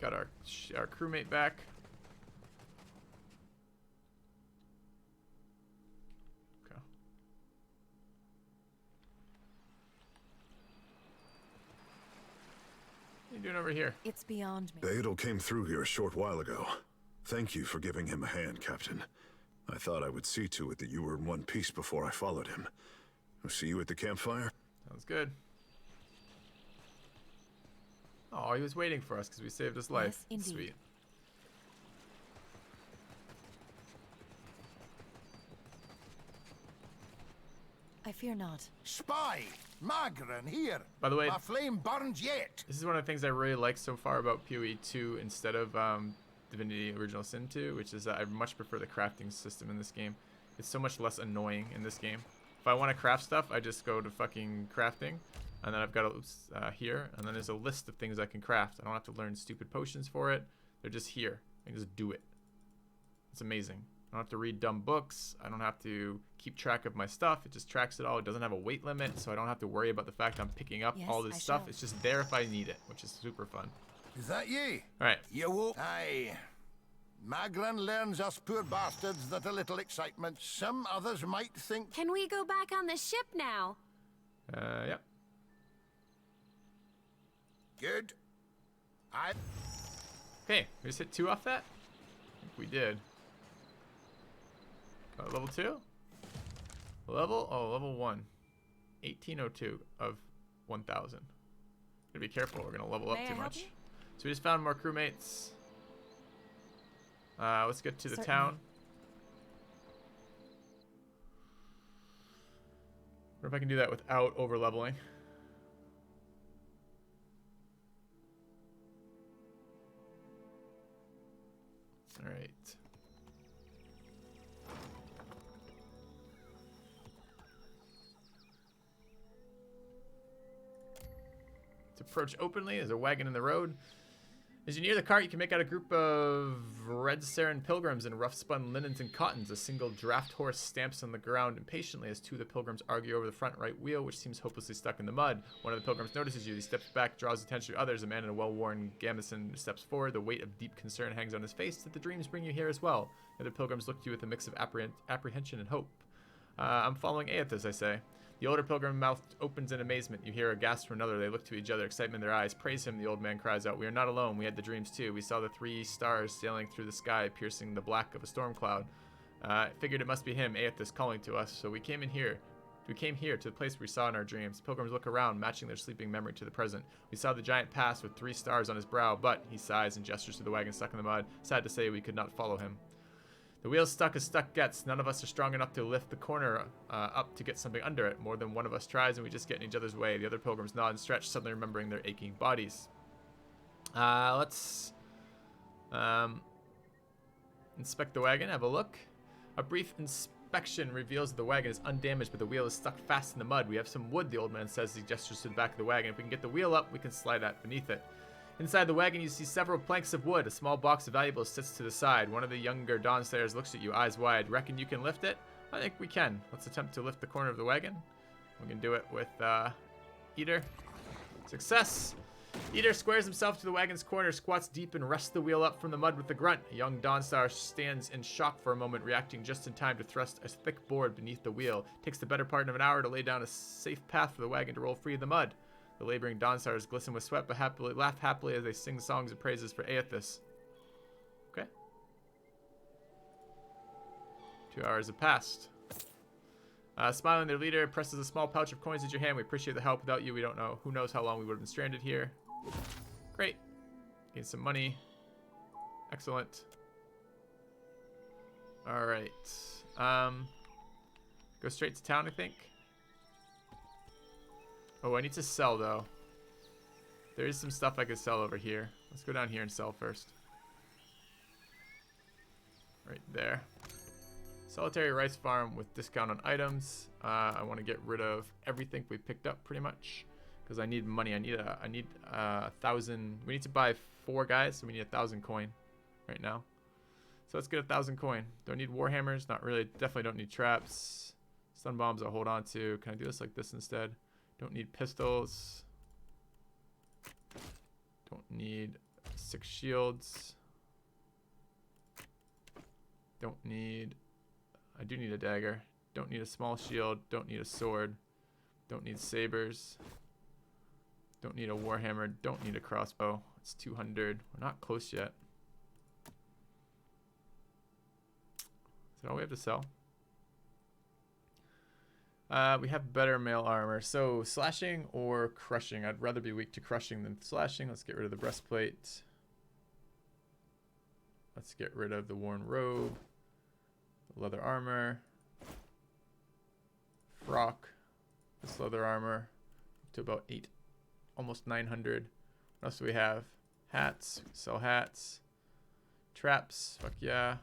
Got our crewmate back. Okay. What are you doing over here? It's beyond me. Beidel came through here a short while ago. Thank you for giving him a hand, Captain. I thought I would see to it that you were in one piece before I followed him. I'll see you at the campfire. Sounds good. Oh, he was waiting for us because we saved his life. Yes, indeed. Sweet. I fear not. Spy! Magran here! By the way, my flame burns yet! this is one of the things I really like so far about PoE 2 instead of Divinity Original Sin 2, which is that I much prefer the crafting system in this game. It's so much less annoying in this game. If I want to craft stuff, I just go to fucking crafting, and then I've got a here, and then there's a list of things I can craft. I don't have to learn stupid potions for it. They're just here. I can just do it. It's amazing. I don't have to read dumb books. I don't have to keep track of my stuff. It just tracks it all. It doesn't have a weight limit, so I don't have to worry about the fact I'm picking up all this stuff. It's just there if I need it, which is super fun. Is that ye? Alright. You will. Aye. Magran learns us poor bastards that a little excitement some others might think. Can we go back on the ship now? Yep. Good. I. Okay, we just hit 2 off that? I think we did. Level 2? Level 1. 1802 of 1000. Gotta be careful, we're gonna level up too much. So we just found more crewmates. Let's get to the town. What if I can do that without over leveling? Alright. Approach openly. There's a wagon in the road. As you near the cart, you can make out a group of red Sarin pilgrims in rough spun linens and cottons. A single draft horse stamps on the ground impatiently as 2 of the pilgrims argue over the front right wheel, which seems hopelessly stuck in the mud. One of the pilgrims notices you. He steps back, draws attention to others. A man in a well-worn gambeson steps forward. The weight of deep concern hangs on his face. That the dreams bring you here as well. The other pilgrims look to you with a mix of apprehension and hope. I'm following Aethys, I say. The older pilgrim mouth opens in amazement. You hear a gasp from another. They look to each other, excitement in their eyes. Praise him, the old man cries out. We are not alone. We had the dreams too. We saw the 3 stars sailing through the sky, piercing the black of a storm cloud. I figured it must be him, Aethys, calling to us. So we came here to the place we saw in our dreams. Pilgrims look around, matching their sleeping memory to the present. We saw the giant pass with 3 stars on his brow, but he sighs and gestures to the wagon stuck in the mud. Sad to say, we could not follow him. The wheel's stuck as stuck gets. None of us are strong enough to lift the corner up to get something under it. More than one of us tries, and we just get in each other's way. The other pilgrims nod and stretch, suddenly remembering their aching bodies. Let's inspect the wagon, have a look. A brief inspection reveals that the wagon is undamaged, but the wheel is stuck fast in the mud. We have some wood, the old man says as he gestures to the back of the wagon. If we can get the wheel up, we can slide out beneath it. Inside the wagon, you see several planks of wood. A small box of valuables sits to the side. One of the younger Dawnstayers looks at you, eyes wide. Reckon you can lift it? I think we can. Let's attempt to lift the corner of the wagon. We can do it with Eater. Success! Eater squares himself to the wagon's corner, squats deep, and wrests the wheel up from the mud with a grunt. A young Dawnstar stands in shock for a moment, reacting just in time to thrust a thick board beneath the wheel. It takes the better part of an hour to lay down a safe path for the wagon to roll free of the mud. The laboring Dawnstars glisten with sweat, but laugh happily as they sing songs of praises for Aethys. Okay. 2 hours have passed. Smiling, their leader presses a small pouch of coins into your hand. We appreciate the help. Without you, we don't know. Who knows how long we would have been stranded here. Great. Gain some money. Excellent. All right. Go straight to town, I think. Oh, I need to sell, though. There is some stuff I could sell over here. Let's go down here and sell first. Right there. Solitary rice farm with discount on items. I want to get rid of everything we picked up, pretty much, because I need money. I need 1,000. We need to buy 4 guys, so we need 1,000 coin right now. So let's get 1,000 coin. Don't need warhammers. Not really. Definitely don't need traps. Stun bombs I'll hold on to. Can I do this like this instead? Don't need pistols. Don't need 6 shields. Don't need... I do need a dagger. Don't need a small shield. Don't need a sword. Don't need sabers. Don't need a warhammer. Don't need a crossbow. It's 200. We're not close yet. Is that all we have to sell? We have better mail armor. So slashing or crushing. I'd rather be weak to crushing than slashing. Let's get rid of the breastplate. Let's get rid of the worn robe. Leather armor. Frock. This leather armor. Up to about 8. Almost 900. What else do we have? Hats. Sell hats. Traps. Fuck yeah.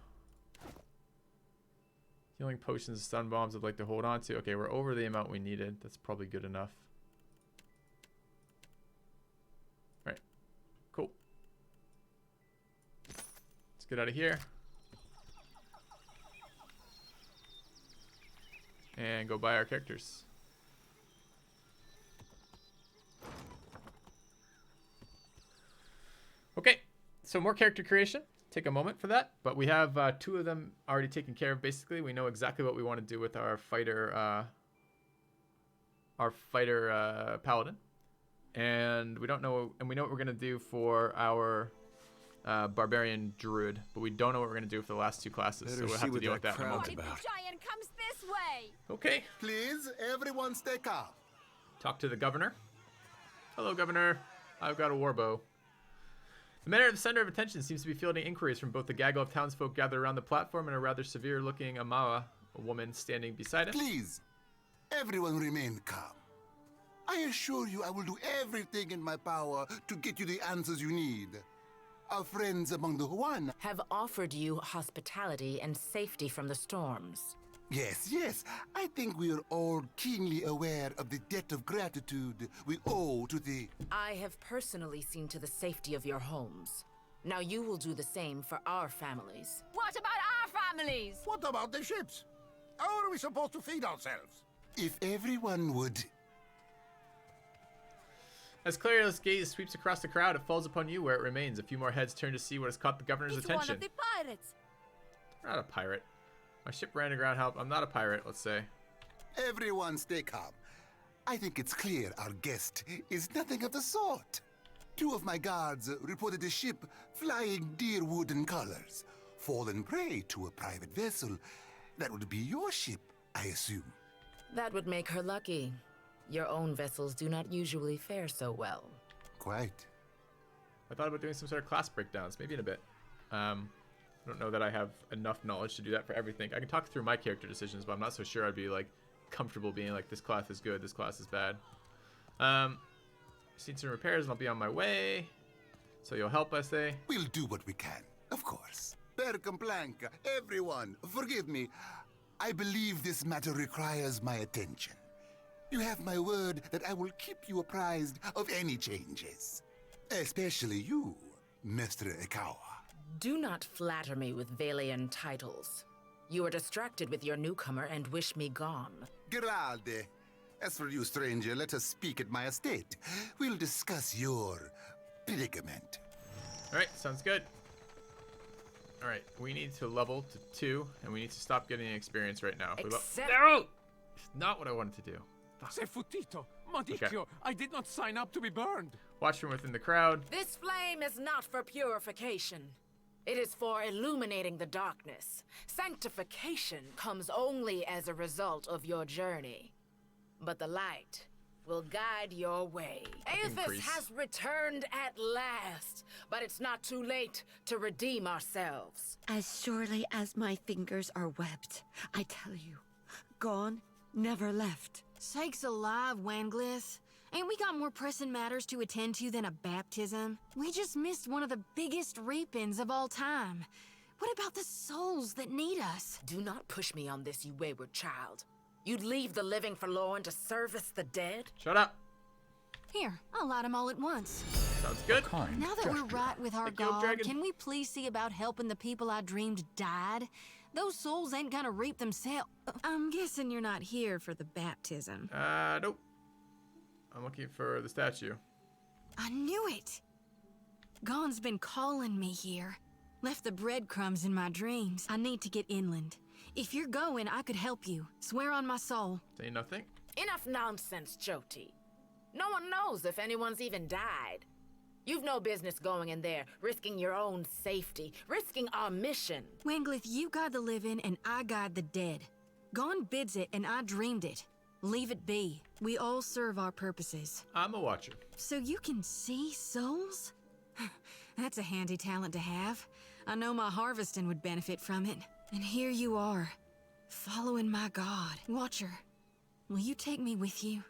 Healing potions, stun bombs I'd like to hold on to. Okay, we're over the amount we needed. That's probably good enough. Alright. Cool. Let's get out of here. And go buy our characters. Okay, so more character creation. Take a moment for that, but we have 2 of them already taken care of. Basically, we know exactly what we want to do with our fighter paladin, and we don't know, and we know what we're gonna do for our barbarian druid, but we don't know what we're gonna do for the last 2 classes. So we'll have to deal with that in a moment. The giant comes this way. Okay. Please, everyone stay calm. Talk to the governor. Hello, governor. I've got a warbow. The matter at the center of attention seems to be fielding inquiries from both the gaggle of townsfolk gathered around the platform and a rather severe-looking Amawa, a woman standing beside him. Please, everyone remain calm. I assure you I will do everything in my power to get you the answers you need. Our friends among the Huan have offered you hospitality and safety from the storms. Yes. I think we are all keenly aware of the debt of gratitude we owe to the... I have personally seen to the safety of your homes. Now you will do the same for our families. What about our families? What about the ships? How are we supposed to feed ourselves? If everyone would... As Clariel's gaze sweeps across the crowd, it falls upon you where it remains. A few more heads turn to see what has caught the governor's attention. One of the pirates. I'm not a pirate. My ship ran aground help. I'm not a pirate, let's say. Everyone stay calm. I think it's clear our guest is nothing of the sort. 2 of my guards reported a ship flying deer wooden colors, fallen prey to a private vessel. That would be your ship, I assume. That would make her lucky. Your own vessels do not usually fare so well. Quite. I thought about doing some sort of class breakdowns, maybe in a bit. I don't know that I have enough knowledge to do that for everything. I can talk through my character decisions, but I'm not so sure I'd be like comfortable being like, this class is good, this class is bad. Seen some repairs and I'll be on my way. So you'll help, I say. We'll do what we can, of course. Per complanca, everyone, forgive me. I believe this matter requires my attention. You have my word that I will keep you apprised of any changes. Especially you, Mr. Ikawa. Do not flatter me with Valian titles. You are distracted with your newcomer and wish me gone. Geralde. As for you, stranger, let us speak at my estate. We'll discuss your predicament. Alright, sounds good. Alright, we need to level to 2, and we need to stop getting experience right now. No! It's not what I wanted to do. Sei futtito! Madicchio! I did not sign up to be burned! Watch from within the crowd. This flame is not for purification. It is for illuminating the darkness. Sanctification comes only as a result of your journey. But the light will guide your way. Aethys has returned at last, but it's not too late to redeem ourselves. As surely as my fingers are webbed, I tell you, gone, never left. Sakes alive, Wanglith. Ain't we got more pressing matters to attend to than a baptism? We just missed one of the biggest reap-ins of all time. What about the souls that need us? Do not push me on this, you wayward child. You'd leave the living forlorn to service the dead? Shut up. Here, I'll light them all at once. Sounds good. Now that we're right with our God, can we please see about helping the people I dreamed died? Those souls ain't gonna reap themselves. I'm guessing you're not here for the baptism. Nope. I'm looking for the statue. I knew it! Gon's been calling me here. Left the breadcrumbs in my dreams. I need to get inland. If you're going, I could help you. Swear on my soul. Say nothing. Enough nonsense, Jyoti. No one knows if anyone's even died. You've no business going in there, risking your own safety, risking our mission. Wanglith, you guide the living and I guide the dead. Gon bids it and I dreamed it. Leave it be. We all serve our purposes. I'm a watcher. So you can see souls? That's a handy talent to have. I know my harvesting would benefit from it. And here you are, following my god. Watcher, will you take me with you?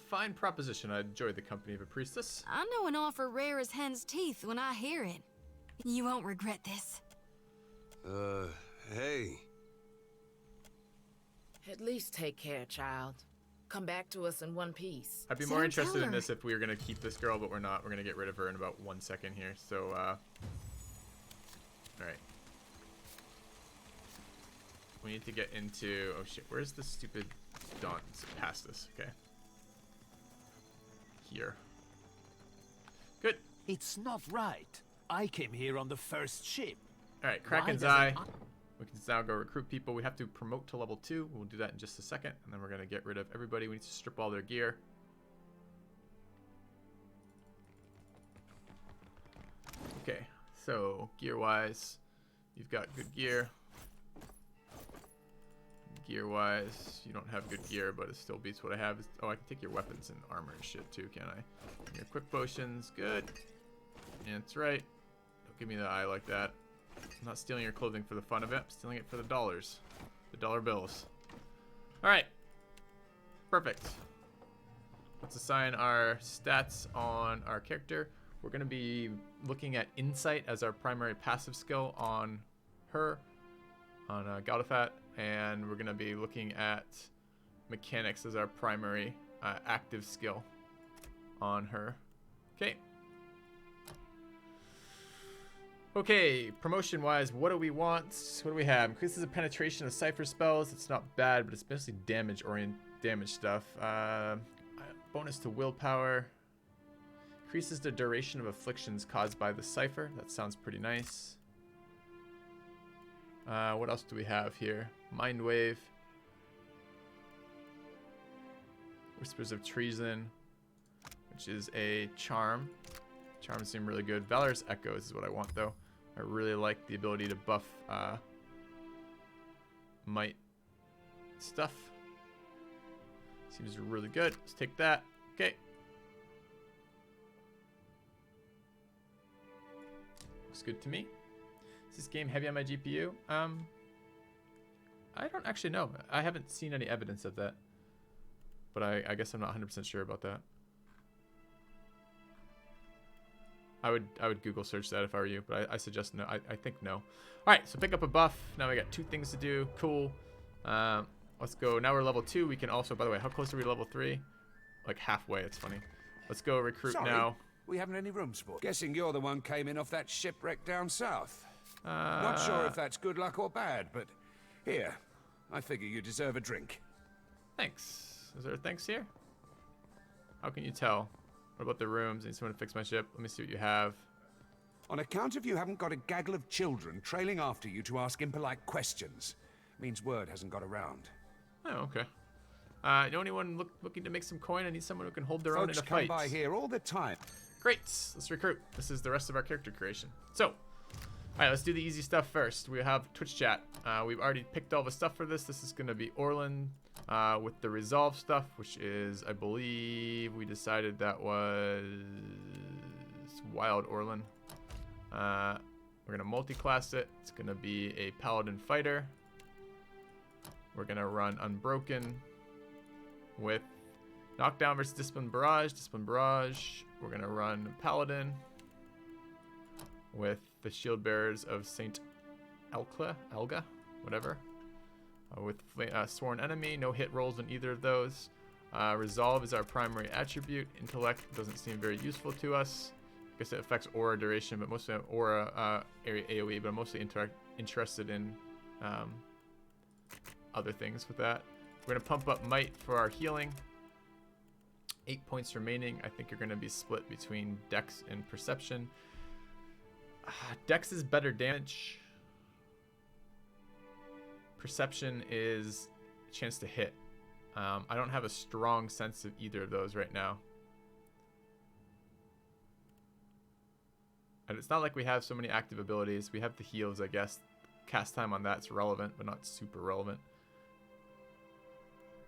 Fine proposition. I enjoy the company of a priestess. I know an offer rare as hen's teeth when I hear it. You won't regret this. Hey. At least take care, child. Come back to us in one piece. I'd be more interested in this if we were going to keep this girl, but we're not. We're going to get rid of her in about 1 second here. So, alright. We need to get into... Oh, shit. Where's the stupid dawn? It's past this. Okay. Here. Good. It's not right. I came here on the first ship. Alright, Kraken's Eye. We can now go recruit people. We have to promote to level 2. We'll do that in just a second. And then we're going to get rid of everybody. We need to strip all their gear. Okay, so gear-wise, you've got good gear. Gear-wise, you don't have good gear, but it still beats what I have. Oh, I can take your weapons and armor and shit too, can I? Your quick potions, good. Yeah, that's right. Don't give me the eye like that. I'm not stealing your clothing for the fun of it. I'm stealing it for the dollars. The dollar bills. Alright. Perfect. Let's assign our stats on our character. We're going to be looking at Insight as our primary passive skill on her, on Galdafat. And we're going to be looking at Mechanics as our primary active skill on her. Okay. Okay, promotion-wise, what do we want? What do we have? Increases the penetration of cipher spells. It's not bad, but it's mostly damage stuff. Bonus to willpower. Increases the duration of afflictions caused by the cipher. That sounds pretty nice. What else do we have here? Mind Wave. Whispers of Treason, which is a charm. Charms seem really good. Valorous Echoes is what I want, though. I really like the ability to buff might stuff. Seems really good. Let's take that. Okay. Looks good to me. Is this game heavy on my GPU? I don't actually know. I haven't seen any evidence of that. But I guess I'm not 100% sure about that. I would Google search that if I were you, but I suggest no. I think no. All right, so pick up a buff. Now we got 2 things to do. Cool. Let's go. Now we're level 2. We can also, by the way, how close are we to level 3? Like halfway. It's funny. Let's go recruit now. We haven't any rooms for. Guessing you're the one came in off that shipwreck down south. Not sure if that's good luck or bad, but here, I figure you deserve a drink. Thanks. Is there a thanks here? How can you tell? What about the rooms? I need someone to fix my ship. Let me see what you have. On account of you haven't got a gaggle of children trailing after you to ask impolite questions, means word hasn't got around. Oh, okay. You know anyone looking to make some coin? I need someone who can hold their own in a fight. Folks come by here all the time. Great. Let's recruit. This is the rest of our character creation. So, all right, let's do the easy stuff first. We have Twitch chat. We've already picked all the stuff for this. This is going to be Orlan with the resolve stuff, which is, I believe, we decided that was Wild Orlan. We're going to multi-class it. It's going to be a Paladin Fighter. We're going to run Unbroken with Knockdown versus Discipline Barrage. Discipline Barrage. We're going to run Paladin with the Shield Bearers of Saint Elga, whatever. With Sworn Enemy, no hit rolls on either of those. Resolve is our primary attribute. Intellect doesn't seem very useful to us. I guess it affects aura duration, but mostly aura area AoE, but I'm mostly interested in other things with that. We're going to pump up Might for our healing. 8 points remaining. I think you're going to be split between Dex and Perception. Dex is better damage. Perception is a chance to hit. I don't have a strong sense of either of those right now. And it's not like we have so many active abilities. We have the heals, I guess. Cast time on that's relevant, but not super relevant.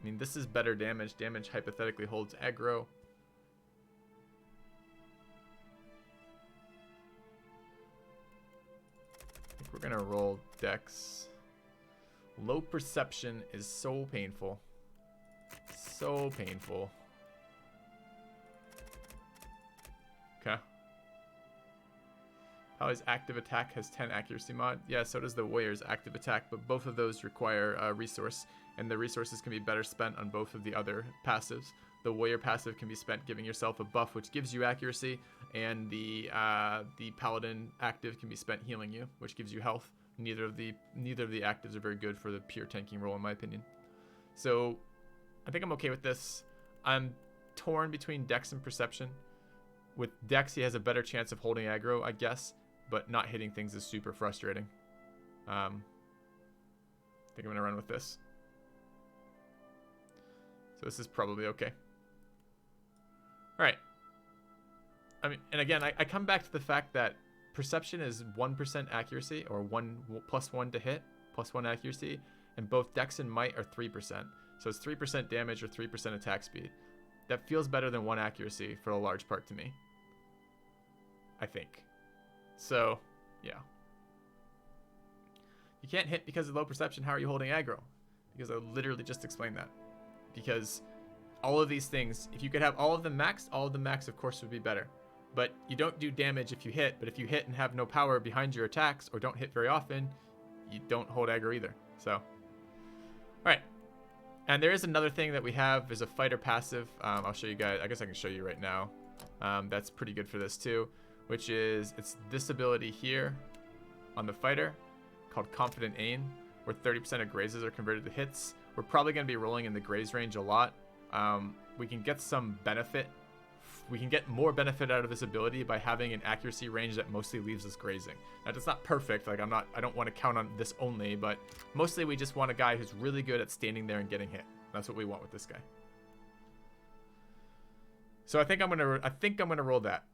I mean, this is better damage. Damage hypothetically holds aggro. I think we're gonna roll Dex. Low perception is so painful. So painful. Okay. Pally's active attack has 10 accuracy mod. Yeah, so does the warrior's active attack, but both of those require a resource, and the resources can be better spent on both of the other passives. The warrior passive can be spent giving yourself a buff, which gives you accuracy, and the paladin active can be spent healing you, which gives you health. Neither of the actives are very good for the pure tanking role, in my opinion. So I think I'm okay with this. I'm torn between Dex and Perception. With Dex, he has a better chance of holding aggro, I guess, but not hitting things is super frustrating. I think I'm gonna run with this. So this is probably okay. All right. I mean, and again, I come back to the fact that Perception is 1% accuracy, or +1 to hit, +1 accuracy, and both Dex and Might are 3%. So it's 3% damage or 3% attack speed. That feels better than 1 accuracy for a large part to me, I think. So, yeah. You can't hit because of low perception. How are you holding aggro? Because I literally just explained that. Because all of these things, if you could have all of them maxed, of course would be better. But you don't do damage if you hit, but if you hit and have no power behind your attacks or don't hit very often, you don't hold aggro either. So, all right. And there is another thing that we have is a fighter passive. I'll show you guys. I guess I can show you right now. That's pretty good for this too, which is it's this ability here on the fighter called Confident Aim, where 30% of grazes are converted to hits. We're probably going to be rolling in the graze range a lot. We can get some benefit. We can get more benefit out of this ability by having an accuracy range that mostly leaves us grazing. Now, that's not perfect. Like, I don't want to count on this only, but mostly we just want a guy who's really good at standing there and getting hit. That's what we want with this guy. So I think I'm gonna roll that.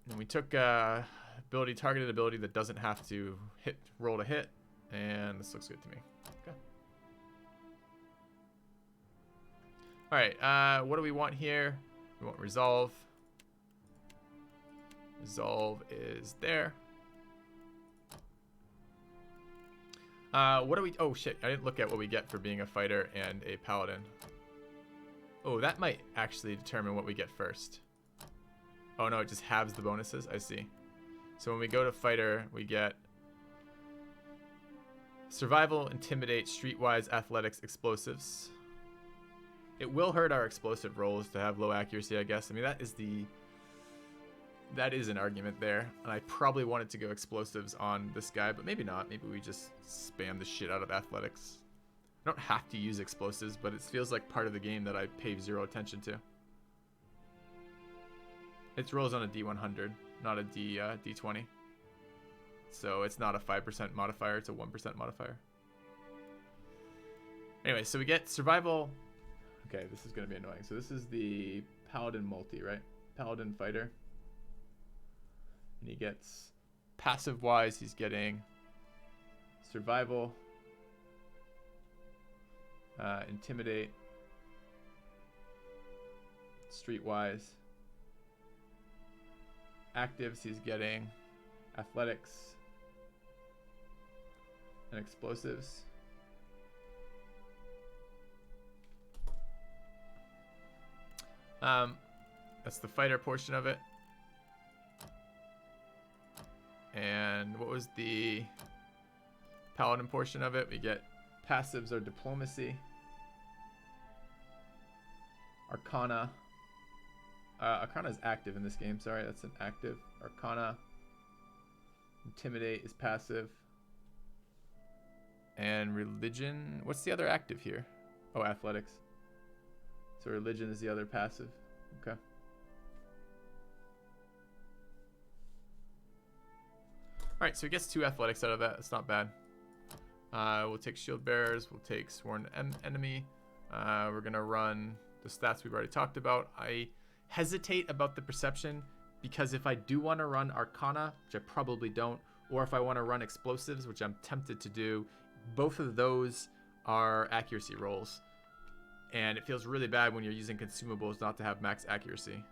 And we took targeted ability that doesn't have to roll to hit, and this looks good to me. Okay. All right, what do we want here? We want resolve. Resolve is there. What do we? Oh shit! I didn't look at what we get for being a fighter and a paladin. Oh, that might actually determine what we get first. Oh no, it just halves the bonuses. I see. So when we go to fighter, we get survival, intimidate, streetwise, athletics, explosives. It will hurt our explosive rolls to have low accuracy, I guess. I mean, that is an argument there. And I probably wanted to go explosives on this guy, but maybe not. Maybe we just spam the shit out of athletics. I don't have to use explosives, but it feels like part of the game that I pay zero attention to. It rolls on a D100, not a D20. So it's not a 5% modifier, it's a 1% modifier. Anyway, so we get survival. Okay, this is going to be annoying. So this is the Paladin multi, right? Paladin fighter. And he gets, passive-wise, he's getting survival, intimidate, streetwise. Actives, he's getting athletics and explosives. That's the fighter portion of it. And what was the paladin portion of it? We get passives or diplomacy, arcana. Arcana is active in this game. Sorry, that's an active. Arcana. Intimidate is passive. And religion. What's the other active here? Oh, athletics. So religion is the other passive. Okay. Alright, so he gets 2 athletics out of that. It's not bad. We'll take shield bearers. We'll take sworn enemy. We're going to run the stats we've already talked about. I hesitate about the perception because if I do want to run Arcana, which I probably don't, or if I want to run explosives, which I'm tempted to do, both of those are accuracy rolls. And it feels really bad when you're using consumables not to have max accuracy.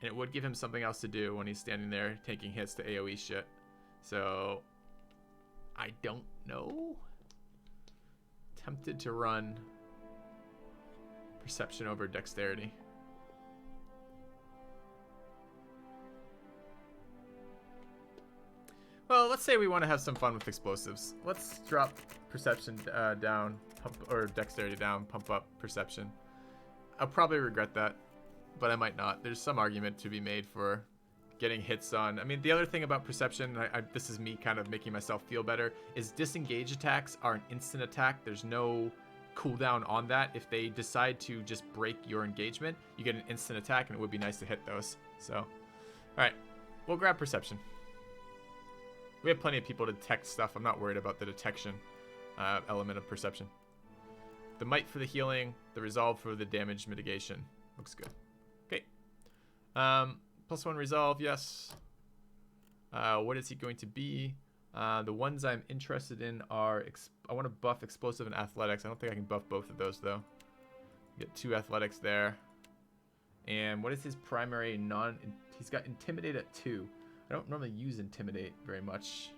And it would give him something else to do when he's standing there taking hits to AoE shit. So, I don't know. Tempted to run perception over dexterity. Well, let's say we want to have some fun with explosives. Let's drop perception down, or dexterity down, pump up perception. I'll probably regret that, but I might not. There's some argument to be made for getting hits on. I mean, the other thing about perception, this is me kind of making myself feel better, is disengage attacks are an instant attack. There's no cooldown on that. If they decide to just break your engagement, you get an instant attack, and it would be nice to hit those. So, all right, we'll grab perception. We have plenty of people to detect stuff. I'm not worried about the detection element of perception. The might for the healing, the resolve for the damage mitigation. Looks good. Okay. +1 resolve, yes. What is he going to be? The ones I'm interested in are... I want to buff explosive and athletics. I don't think I can buff both of those, though. Get 2 athletics there. And what is his primary non... He's got intimidate at 2. I don't normally use intimidate very much,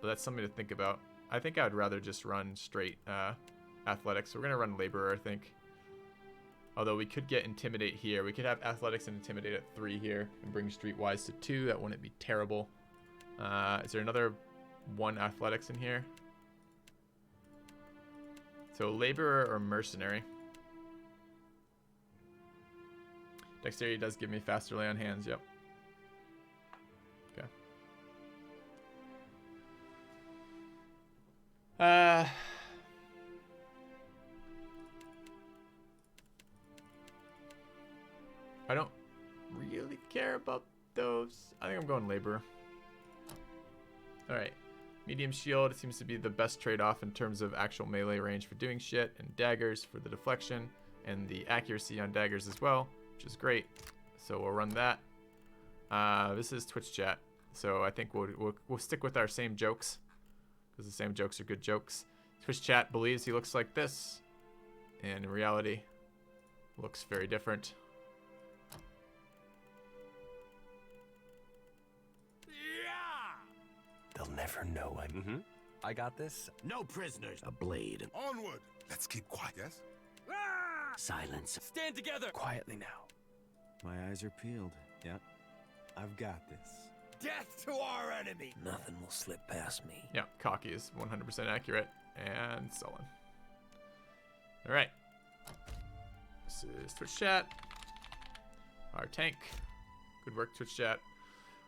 but that's something to think about. I think I would rather just run straight athletics. So we're going to run laborer, I think. Although we could get intimidate here. We could have athletics and intimidate at 3 here and bring streetwise to 2. That wouldn't be terrible. Is there another 1 athletics in here? So laborer or mercenary. Dexterity does give me faster lay on hands, yep. Okay. I don't really care about those. I think I'm going laborer. Alright. Medium shield seems to be the best trade-off in terms of actual melee range for doing shit, and daggers for the deflection, and the accuracy on daggers as well, which is great. So we'll run that. This is Twitch chat, so I think we'll stick with our same jokes, because the same jokes are good jokes. Twitch chat believes he looks like this, and in reality, looks very different. They'll never know I'm... I got this. No prisoners. A blade. Onward! Let's keep quiet, yes? Silence. Stand together. Quietly now. My eyes are peeled. Yep. I've got this. Death to our enemy. Nothing will slip past me. Yeah, cocky is 100% accurate, and sullen. All right. This is Twitch chat. Our tank. Good work, Twitch chat.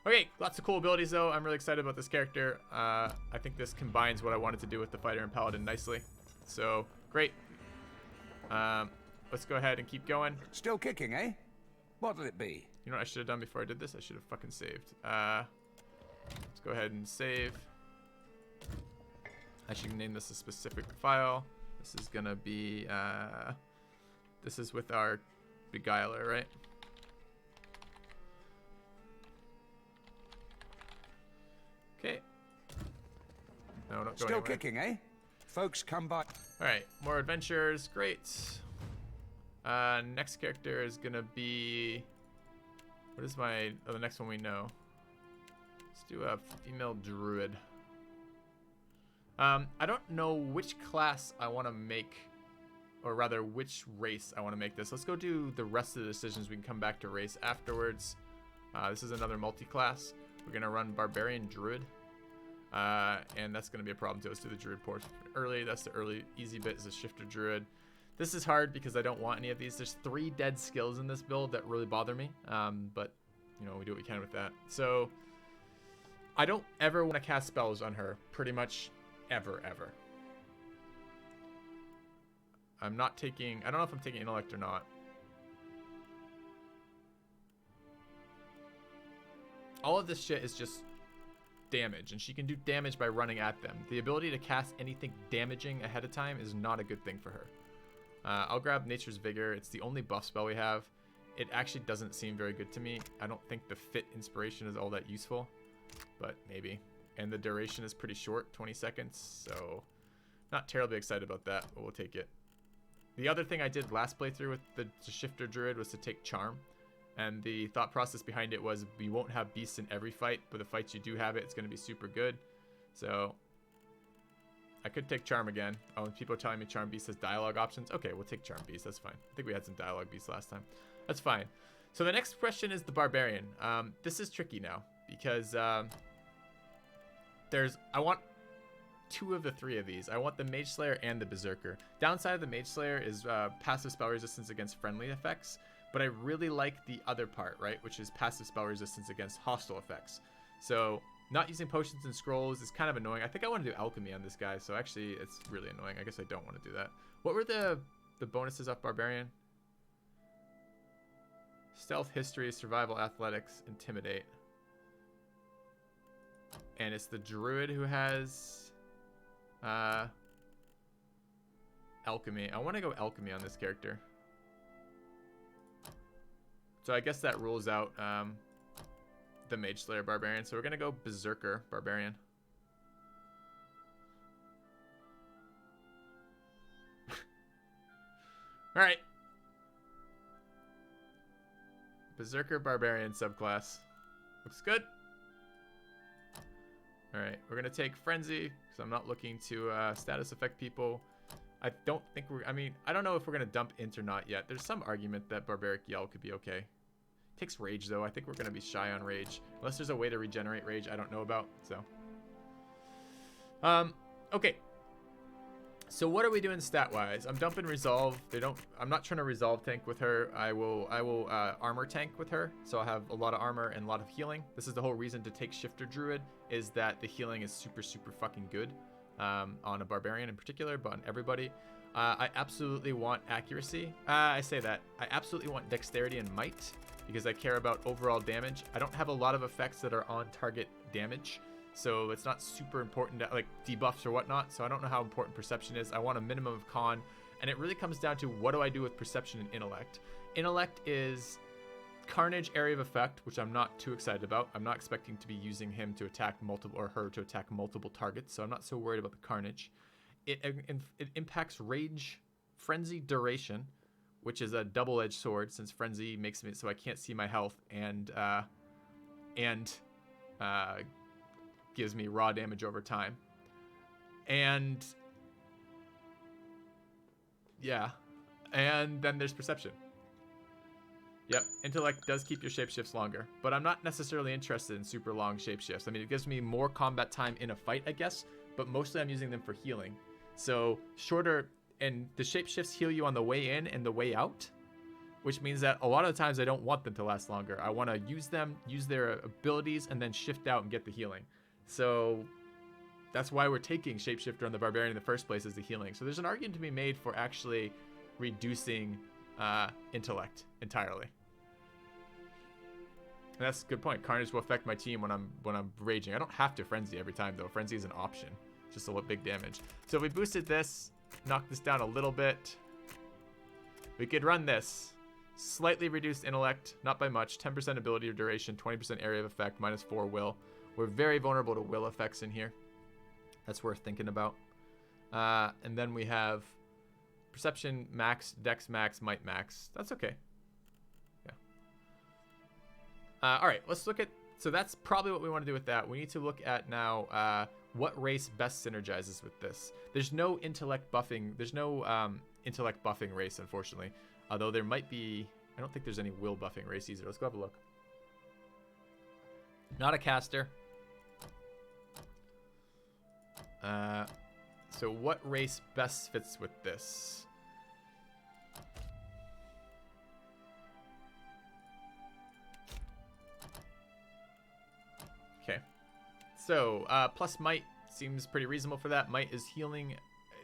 Okay, lots of cool abilities though. I'm really excited about this character. I think this combines what I wanted to do with the fighter and paladin nicely. So, great. Let's go ahead and keep going. Still kicking, eh? What'll it be? You know what I should have done before I did this? I should have fucking saved. Let's go ahead and save. I should name this a specific file. This is gonna be, this is with our beguiler, right? Okay. No, don't go Still anywhere. kicking, eh? Folks come by. Alright, more adventures. Great. Next character is gonna be... What is my... Oh, the next one we know. Let's do a female druid. I don't know which class I want to make, or rather which race I want to make this. Let's go do the rest of the decisions. We can come back to race afterwards. This is another multi-class. We're gonna run barbarian druid, and that's gonna be a problem too. Let's do the druid port early. That's the early easy bit, is a shifter druid. This is hard because I don't want any of these. There's 3 dead skills in this build that really bother me, but you know, we do what we can with that. So I don't ever want to cast spells on her, pretty much ever. I'm not taking, I don't know if I'm taking intellect or not. All of this shit is just damage, and she can do damage by running at them. The ability to cast anything damaging ahead of time is not a good thing for her. I'll grab Nature's Vigor. It's the only buff spell we have. It actually doesn't seem very good to me. I don't think the Fit Inspiration is all that useful, but maybe. And the duration is pretty short, 20 seconds, so not terribly excited about that, but we'll take it. The other thing I did last playthrough with the Shifter Druid was to take Charm, and the thought process behind it was we won't have beasts in every fight, but the fights you do have it's going to be super good. So I could take Charm again. Oh, and people are telling me Charm Beast has dialogue options. Okay, we'll take Charm Beast. That's fine. I think we had some dialogue beasts last time. That's fine. So the next question is the Barbarian. This is tricky now because I want 2 of the 3 of these. I want the Mage Slayer and the Berserker. Downside of the Mage Slayer is passive spell resistance against friendly effects, but I really like the other part, right, which is passive spell resistance against hostile effects. So not using potions and scrolls is kind of annoying. I think I want to do alchemy on this guy, so actually it's really annoying. I guess I don't want to do that. What were the bonuses of Barbarian? Stealth, History, Survival, Athletics, Intimidate. And it's the Druid who has alchemy. I want to go alchemy on this character. So I guess that rules out the Mage Slayer Barbarian. So we're going to go Berserker Barbarian. All right. Berserker Barbarian subclass. Looks good. All right, we're going to take Frenzy because I'm not looking to status affect people. I don't think I don't know if we're going to dump Int or not yet. There's some argument that Barbaric Yell could be okay. Takes Rage, though. I think we're going to be shy on Rage. Unless there's a way to regenerate Rage I don't know about, so. Okay. So what are we doing stat-wise? I'm dumping Resolve. I'm not trying to Resolve tank with her. I will armor tank with her, so I'll have a lot of armor and a lot of healing. This is the whole reason to take Shifter Druid, is that the healing is super, super fucking good on a Barbarian in particular, but on everybody. I absolutely want accuracy. I say that. I absolutely want Dexterity and Might, because I care about overall damage. I don't have a lot of effects that are on target damage, so it's not super important to, like, debuffs or whatnot, so I don't know how important Perception is. I want a minimum of Con, and it really comes down to what do I do with Perception and Intellect. Intellect is Carnage, Area of Effect, which I'm not too excited about. I'm not expecting to be using him to attack multiple, or her to attack multiple targets, so I'm not so worried about the Carnage. It impacts Rage, Frenzy, Duration, which is a double-edged sword, since Frenzy makes me so I can't see my health, and gives me raw damage over time. And yeah, and then there's Perception. Yep, Intellect does keep your shapeshifts longer, but I'm not necessarily interested in super long shapeshifts. I mean, it gives me more combat time in a fight, I guess, but mostly I'm using them for healing. So shorter, and the shapeshifts heal you on the way in and the way out, which means that a lot of the times I don't want them to last longer. I want to use them, use their abilities, and then shift out and get the healing. So that's why we're taking Shapeshifter on the Barbarian in the first place, is the healing. So there's an argument to be made for actually reducing Intellect entirely. And that's a good point. Carnage will affect my team when I'm raging. I don't have to Frenzy every time, though. Frenzy is an option. It's just a big damage. So if we boosted this, knock this down a little bit, we could run this. Slightly reduced Intellect, not by much. 10% ability or duration, 20% area of effect, -4 will. We're very vulnerable to will effects in here. That's worth thinking about. And then we have Perception max, Dex max, Might max. That's okay. Yeah. All right, let's look at... So that's probably what we want to do with that. We need to look at now what race best synergizes with this. There's no intellect buffing. There's no intellect buffing race, unfortunately. Although there might be... I don't think there's any will buffing race either. Let's go have a look. Not a caster. So what race best fits with this? Okay. So, plus Might seems pretty reasonable for that. Might is healing.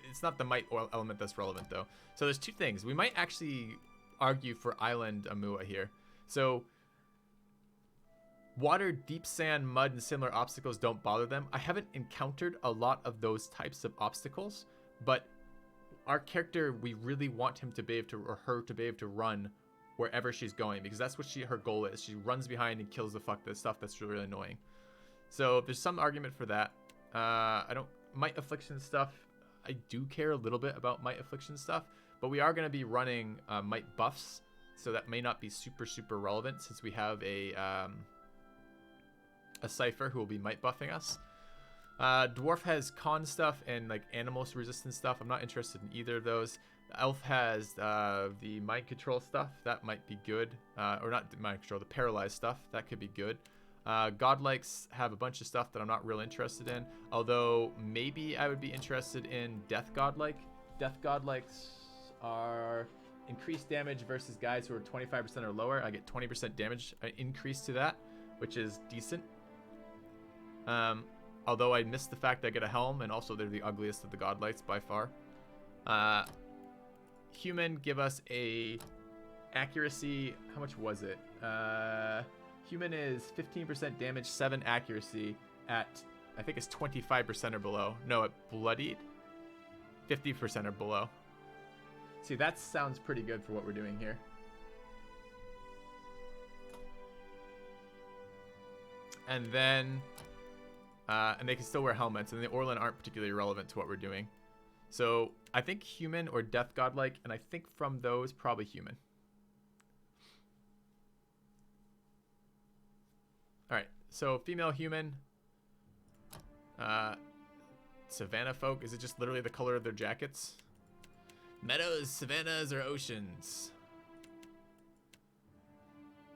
It's not the Might element that's relevant, though. So there's two things. We might actually argue for Island Amua here. So Water, deep sand, mud, and similar obstacles don't bother them. I haven't encountered a lot of those types of obstacles, but our character, we really want him to be able to, or her to be able to run wherever she's going, because that's what her goal is. She runs behind and kills the stuff that's really annoying. So there's some argument for that. Might Affliction stuff, I do care a little bit about Might Affliction stuff, but we are going to be running Might buffs, so that may not be super relevant since we have a Cypher who will be Might buffing us. Dwarf has con stuff and like animals resistance stuff. I'm not interested in either of those. Elf has the mind control stuff. That might be good. Or not mind control, the paralyzed stuff. That could be good. Godlikes have a bunch of stuff that I'm not real interested in. Although maybe I would be interested in Death Godlike. Death Godlikes are increased damage versus guys who are 25% or lower. I get 20% damage increase to that, which is decent. Although I missed the fact I get a helm, and also they're the ugliest of the godlights by far. Human give us a accuracy. How much was it? Human is 15% damage, 7 accuracy at, I think it's 25% or below. No, at bloodied, 50% or below. See, that sounds pretty good for what we're doing here. And then, and they can still wear helmets, and the Orlan aren't particularly relevant to what we're doing. So I think human or death godlike, and I think from those, probably human. All right, so female human, savannah folk. Is it just literally the color of their jackets? Meadows, savannas, or oceans?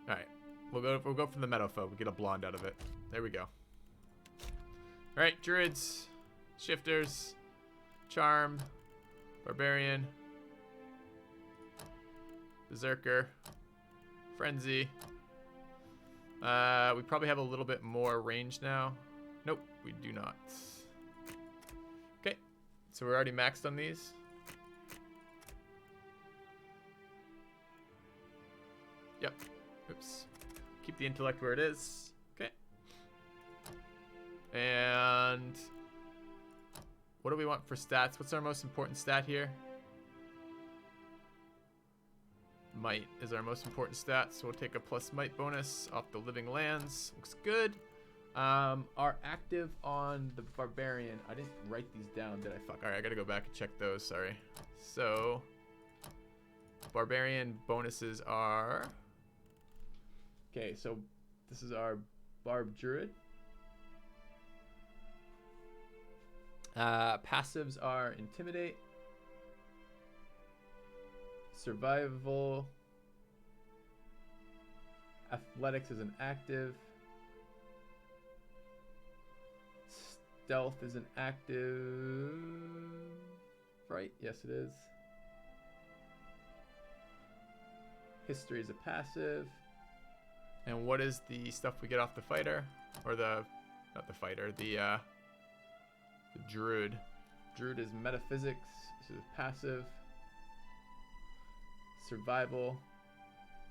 All right, we'll go from the meadow folk. We'll get a blonde out of it. There we go. All right, druids, shifters, charm, barbarian, berserker, frenzy. We probably have a little bit more range now. Nope, we do not. Okay, so we're already maxed on these. Yep. Oops. Keep the intellect where it is. Okay. And what do we want for stats? What's our most important stat here? Might is our most important stat, so we'll take a plus might bonus off the living lands. Looks good. Our active on the barbarian. I didn't write these down, did I? Fuck. All right, I gotta go back and check those. Sorry. So barbarian bonuses are. Okay, so this is our barb druid. Passives are intimidate, survival, athletics is an active, stealth is an active, right? Yes, it is. History is a passive. And what is the stuff we get off the fighter? Or the, not the fighter, the druid. Druid is metaphysics, this is passive. Survival,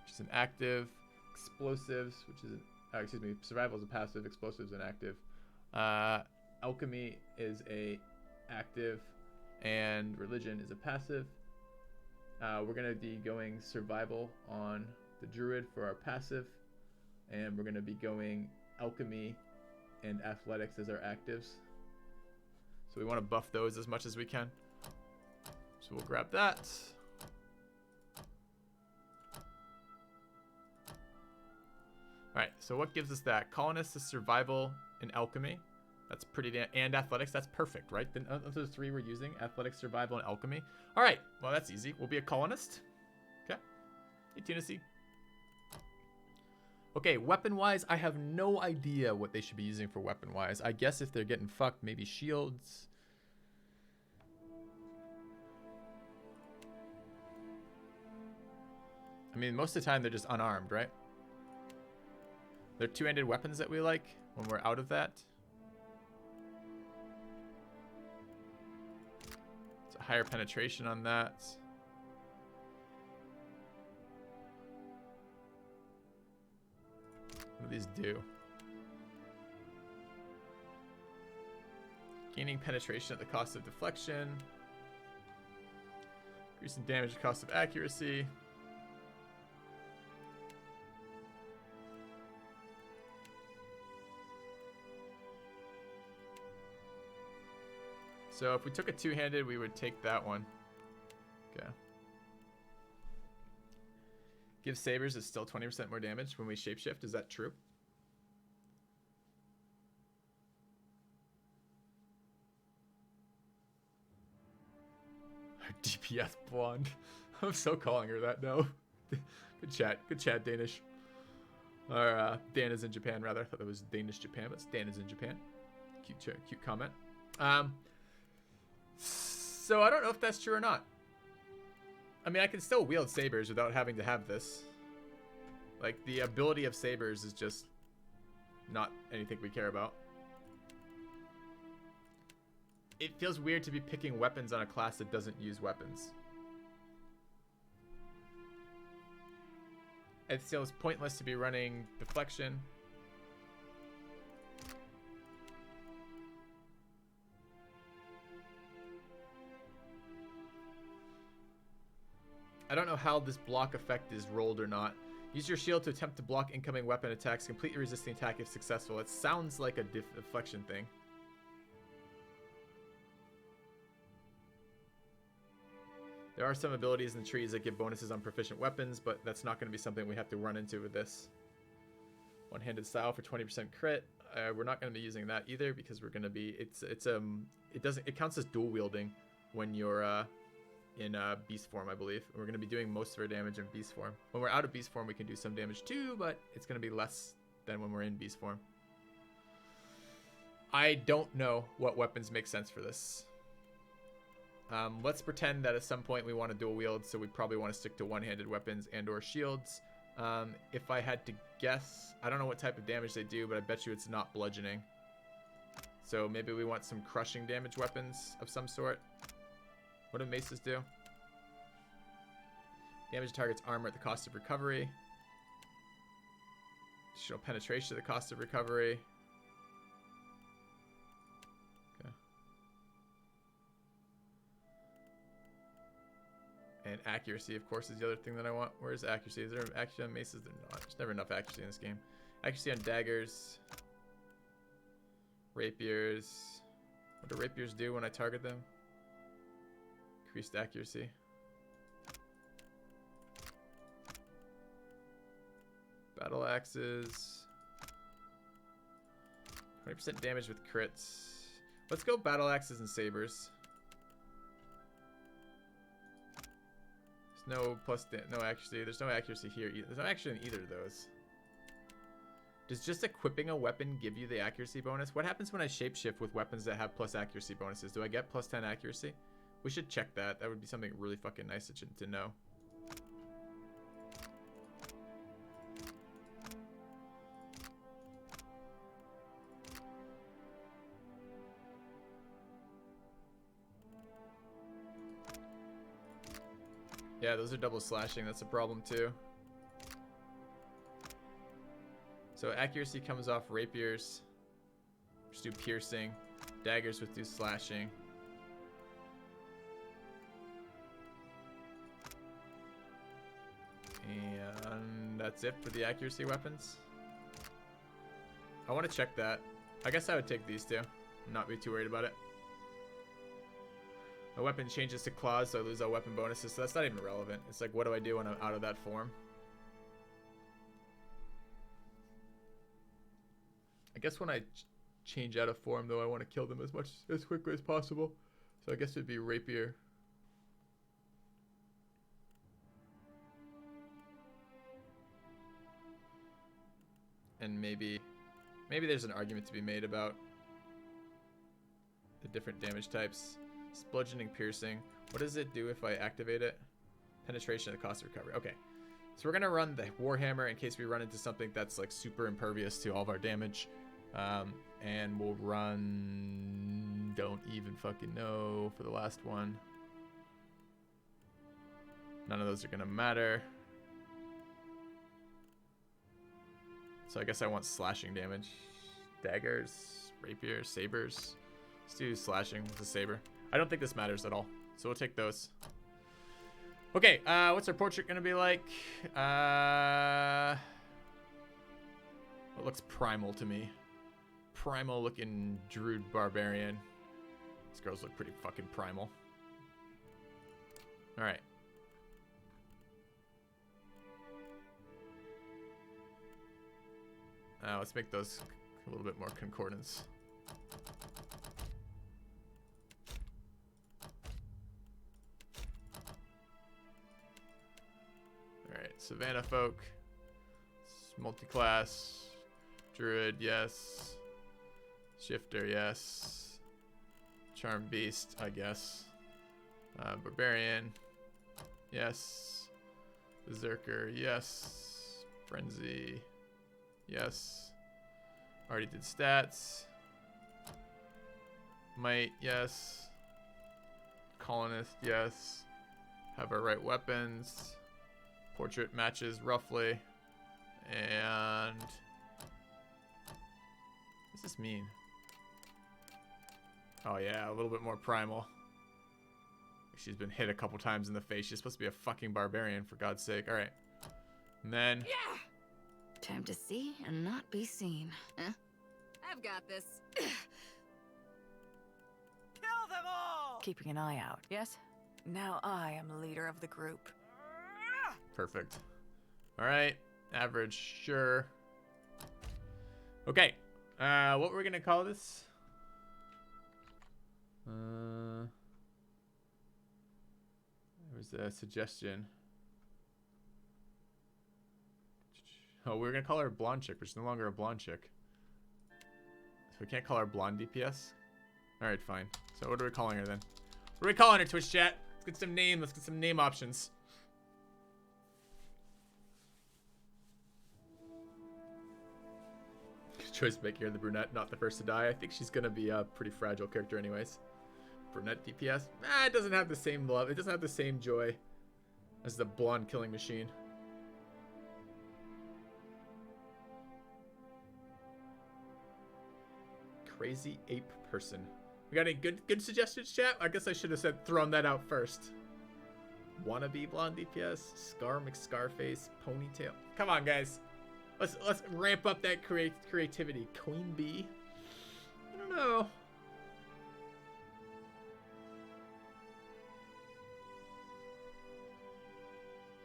which is an active. Explosives, which is an, survival is a passive, explosives an active. Alchemy is a active, and religion is a passive. We're gonna be going survival on the druid for our passive, and we're gonna be going alchemy and athletics as our actives. So we want to buff those as much as we can. So we'll grab that. Alright, so what gives us that? Colonist is survival and alchemy. That's pretty and athletics. That's perfect, right? Then of those three we're using, athletics, survival, and alchemy. Alright, well that's easy. We'll be a colonist. Okay. Hey, Tennessee. Okay, weapon-wise, I have no idea what they should be using for weapon-wise. I guess if they're getting fucked, maybe shields. I mean, most of the time they're just unarmed, right? They're two-handed weapons that we like when we're out of that. It's a higher penetration on that. What do these do? Gaining penetration at the cost of deflection. Increasing damage at the cost of accuracy. So if we took a two-handed, we would take that one. Okay. Give sabers is still 20% more damage when we shapeshift. Is that true? DPS blonde. I'm so calling her that now. Good chat. Good chat, Danish. Or Dan is in Japan, rather. I thought that was Danish Japan, but it's Dan is in Japan. Cute comment. So I don't know if that's true or not. I mean, I can still wield sabers without having to have this. Like, the ability of sabers is just not anything we care about. It feels weird to be picking weapons on a class that doesn't use weapons. It feels pointless to be running deflection. I don't know how this block effect is rolled or not. Use your shield to attempt to block incoming weapon attacks. Completely resist the attack if successful. It sounds like a deflection thing. There are some abilities in the trees that give bonuses on proficient weapons, but that's not going to be something we have to run into with this. One-handed style for 20% crit. We're not going to be using that either because we're going to be. It counts as dual wielding when you're in beast form, I believe. We're going to be doing most of our damage in beast form. When we're out of beast form, we can do some damage too, but it's going to be less than when we're in beast form. I don't know what weapons make sense for this. Let's pretend that at some point we want to dual wield, so we probably want to stick to one-handed weapons and or shields. If I had to guess, I don't know what type of damage they do, but I bet you it's not bludgeoning. So maybe we want some crushing damage weapons of some sort. What do maces do? Damage targets armor at the cost of recovery. Additional penetration at the cost of recovery. And accuracy, of course, is the other thing that I want. Where's accuracy? Is there accuracy on maces? There's not. There's never enough accuracy in this game. Accuracy on daggers. Rapiers. What do rapiers do when I target them? Increased accuracy. Battle axes. 20% damage with crits. Let's go battle axes and sabers. No no accuracy. There's no accuracy here. There's no accuracy in either of those. Does just equipping a weapon give you the accuracy bonus? What happens when I shapeshift with weapons that have plus accuracy bonuses? Do I get plus 10 accuracy? We should check that. That would be something really fucking nice to know. Yeah, those are double slashing. That's a problem too. So accuracy comes off rapiers, which do piercing. Daggers which do slashing. And that's it for the accuracy weapons. I want to check that. I guess I would take these two. Not be too worried about it. My weapon changes to claws, so I lose all weapon bonuses, so that's not even relevant. It's like, what do I do when I'm out of that form? I guess when I change out of form, though, I want to kill them as quickly as possible. So I guess it'd be rapier. And maybe there's an argument to be made about the different damage types. Bludgeoning, piercing. What does it do if I activate it? Penetration at the cost of recovery. Okay. So we're going to run the Warhammer in case we run into something that's like super impervious to all of our damage. And we'll run... Don't even fucking know for the last one. None of those are going to matter. So I guess I want slashing damage. Daggers, rapiers, sabers. Let's do slashing with the saber. I don't think this matters at all, so we'll take those. Okay, what's our portrait gonna be like? It looks primal to me. Primal looking druid barbarian. These girls look pretty fucking primal. All right. Let's make those a little bit more concordance. All right, Savannah folk, multi-class, druid, yes. Shifter, yes. Charm beast, I guess. Barbarian, yes. Berserker, yes. Frenzy, yes. Already did stats. Might, yes. Colonist, yes. Have our right weapons. Portrait matches roughly. And what does this mean? Oh yeah, a little bit more primal. She's been hit a couple times in the face. She's supposed to be a fucking barbarian, for God's sake. All right. And then... Yeah! Time to see and not be seen. Huh? I've got this. Kill them all! Keeping an eye out, yes? Now I am leader of the group. Perfect. All right. Average, sure. Okay. What we're going to call this? There was a suggestion. Oh, we're gonna call her a blonde chick, but she's no longer a blonde chick. So we can't call her blonde DPS? Alright, fine. So what are we calling her then? What are we calling her, Twitch chat? Let's get some name. Let's get some name options. Choice making her the brunette, not the first to die. I think she's gonna be a pretty fragile character anyways. Brunette DPS? It doesn't have the same love. It doesn't have the same joy as the blonde killing machine. Crazy ape person. We got any good suggestions, chat? I guess I should have thrown that out first. Wannabe blonde DPS, Scar McScarface, ponytail. Come on, guys. Let's ramp up that creativity. Queen Bee. I don't know.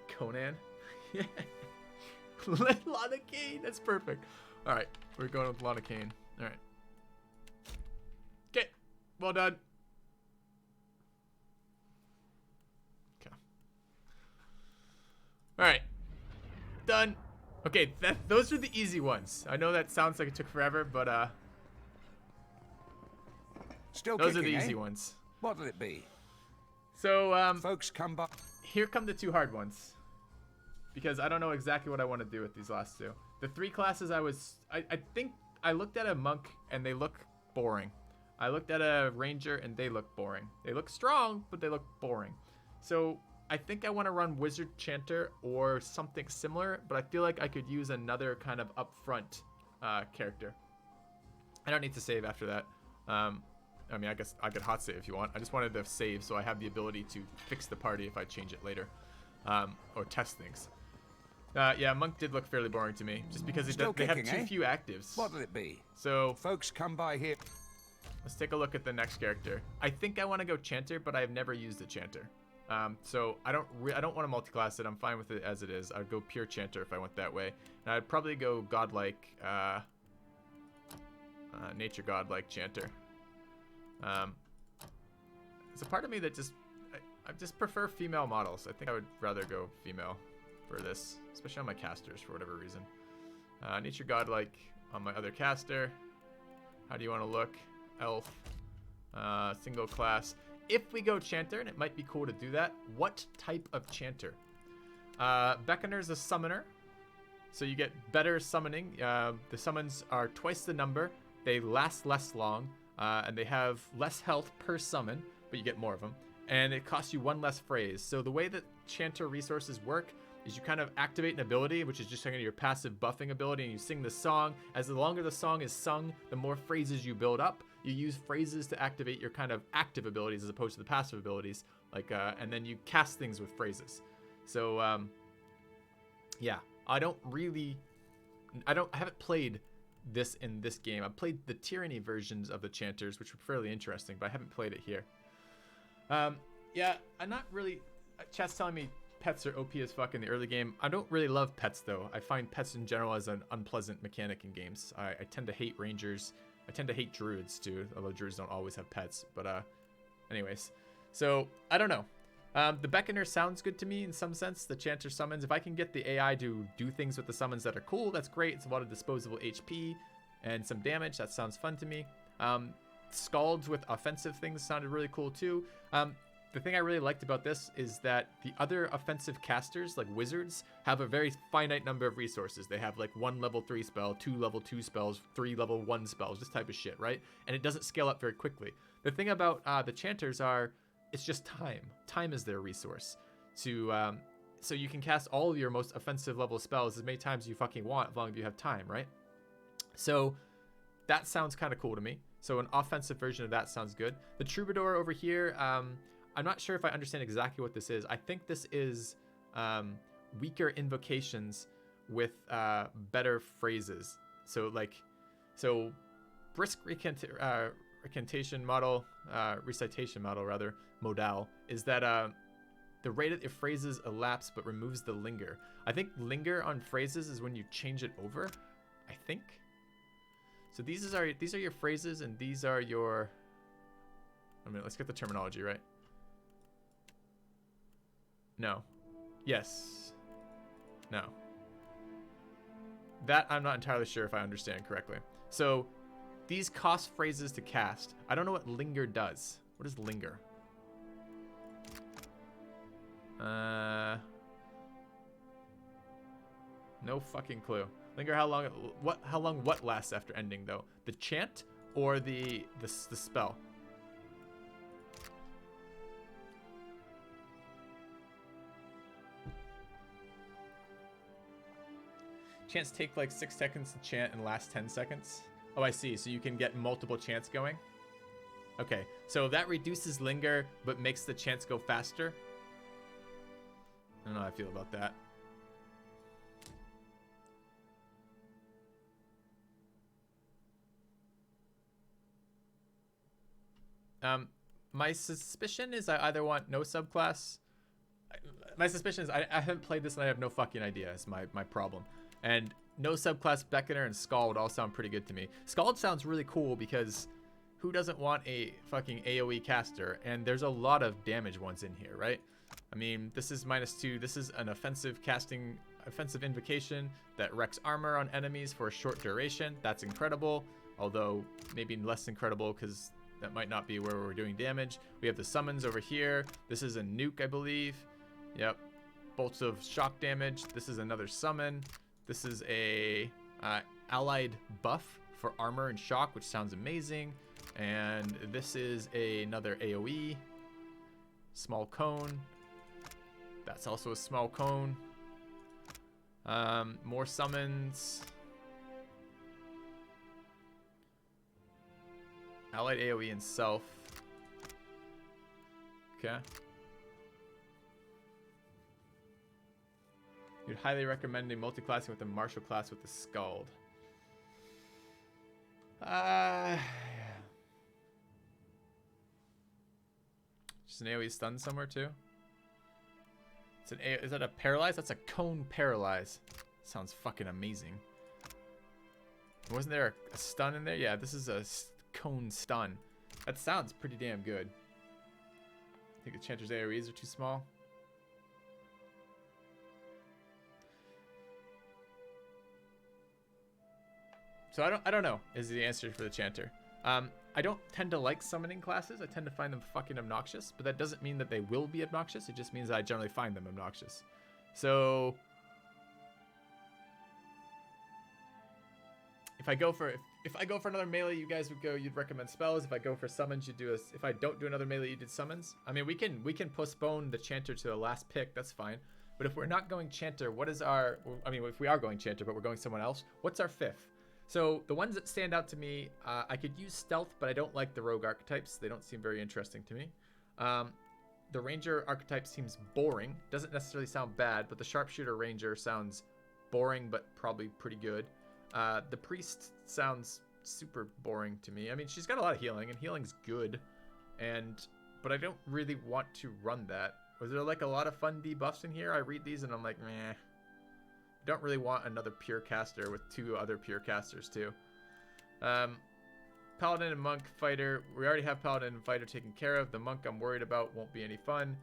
Conan. Yeah. Lana Kane. That's perfect. All right, we're going with Lana Kane. All right. Okay. Well done. Okay. All right. Done. Okay, those are the easy ones. I know that sounds like it took forever, but Still those kicking, are the easy eh? ones. What'll it be? So folks come by. Here come the two hard ones. Because I don't know exactly what I want to do with these last two. The three classes I think I looked at a monk and they look boring. I looked at a ranger and they look boring. They look strong, but they look boring. So I think I want to run wizard chanter or something similar, but I feel like I could use another kind of upfront character. I don't need to save after that. I mean, I guess I could hot save if you want. I just wanted to save so I have the ability to fix the party if I change it later, or test things. Yeah, monk did look fairly boring to me, just because they have too few actives. What'll it be? So folks come by here. Let's take a look at the next character. I think I want to go chanter, but I've never used a chanter. So I don't want to multi-class it. I'm fine with it as it is. I'd go pure chanter if I went that way, and I'd probably go godlike, nature godlike chanter. There's a part of me that I just prefer female models. I think I would rather go female for this, especially on my casters for whatever reason. Nature godlike on my other caster. How do you want to look? Elf. Single class. If we go chanter, and it might be cool to do that, what type of chanter? Beckoner's a summoner, so you get better summoning. The summons are twice the number. They last less long, and they have less health per summon, but you get more of them. And it costs you one less phrase. So the way that chanter resources work is you kind of activate an ability, which is just kind of your passive buffing ability, and you sing the song. As the longer the song is sung, the more phrases you build up. You use phrases to activate your kind of active abilities as opposed to the passive abilities, like, and then you cast things with phrases. So, yeah, I haven't played this in this game. I've played the Tyranny versions of the Chanters, which were fairly interesting, but I haven't played it here. Yeah, I'm not really... Chat's telling me pets are OP as fuck in the early game. I don't really love pets, though. I find pets in general as an unpleasant mechanic in games. I tend to hate rangers. I tend to hate druids, too, although druids don't always have pets. But, anyways. So, I don't know. The Beckoner sounds good to me in some sense. The Chanter summons. If I can get the AI to do things with the summons that are cool, that's great. It's a lot of disposable HP and some damage. That sounds fun to me. Scalds with offensive things sounded really cool, too. The thing I really liked about this is that the other offensive casters, like wizards, have a very finite number of resources. They have like 1 level 3 spell, 2 level 2 spells, 3 level 1 spells, this type of shit, right? And it doesn't scale up very quickly. The thing about the Chanters are, it's just time. Time is their resource. So you can cast all of your most offensive level spells as many times as you fucking want, as long as you have time, right? So that sounds kind of cool to me. So an offensive version of that sounds good. The Troubadour over here, I'm not sure if I understand exactly what this is. I think this is weaker invocations with better phrases. So brisk recitation model is that the rate of the phrases elapse but removes the linger. I think linger on phrases is when you change it over, I think. So these are your phrases, and these are your... let's get the terminology right. No. Yes. No. That I'm not entirely sure if I understand correctly. So these cost phrases to cast. I don't know what linger does. What is linger? No fucking clue. Linger, how long what lasts after ending though? The chant or the spell? Chants take like 6 seconds to chant and last 10 seconds. Oh, I see. So you can get multiple chants going. Okay, so that reduces linger, but makes the chants go faster. I don't know how I feel about that. My suspicion is I either want no subclass. My suspicion is I haven't played this and I have no fucking idea. Is my problem. And no subclass Beckoner and Scald all sound pretty good to me. Scald sounds really cool because who doesn't want a fucking AoE caster? And there's a lot of damage ones in here, right? I mean, this is -2. This is an offensive invocation that wrecks armor on enemies for a short duration. That's incredible. Although maybe less incredible because that might not be where we're doing damage. We have the summons over here. This is a nuke, I believe. Yep. Bolts of shock damage. This is another summon. This is a allied buff for armor and shock, which sounds amazing. And this is another AoE. Small cone. That's also a small cone. More summons. Allied AoE and self. Okay. You'd highly recommend a multi-classing with a martial class with the Scald. Just an AoE stun somewhere too. Is that a paralyze? That's a cone paralyze. Sounds fucking amazing. Wasn't there a stun in there? Yeah, this is a cone stun. That sounds pretty damn good. I think the Chanter's AoEs are too small. So I don't know is the answer for the Chanter. I don't tend to like summoning classes. I tend to find them fucking obnoxious, but that doesn't mean that they will be obnoxious. It just means that I generally find them obnoxious. So if I go for another melee, you guys would go. You'd recommend spells. If I go for summons, you do. If I don't do another melee, you did summons. I mean, we can postpone the Chanter to the last pick. That's fine. But if we're not going Chanter, what is our... I mean, if we are going Chanter, but we're going someone else, what's our 5th? So the ones that stand out to me, I could use Stealth, but I don't like the Rogue archetypes. They don't seem very interesting to me. The Ranger archetype seems boring. Doesn't necessarily sound bad, but the Sharpshooter Ranger sounds boring, but probably pretty good. The Priest sounds super boring to me. I mean, she's got a lot of healing, and healing's good. But I don't really want to run that. Was there like a lot of fun debuffs in here? I read these and I'm like, meh. Don't really want another pure caster with 2 other pure casters too. Paladin and Monk Fighter. We already have Paladin and Fighter taken care of. The Monk I'm worried about won't be any fun.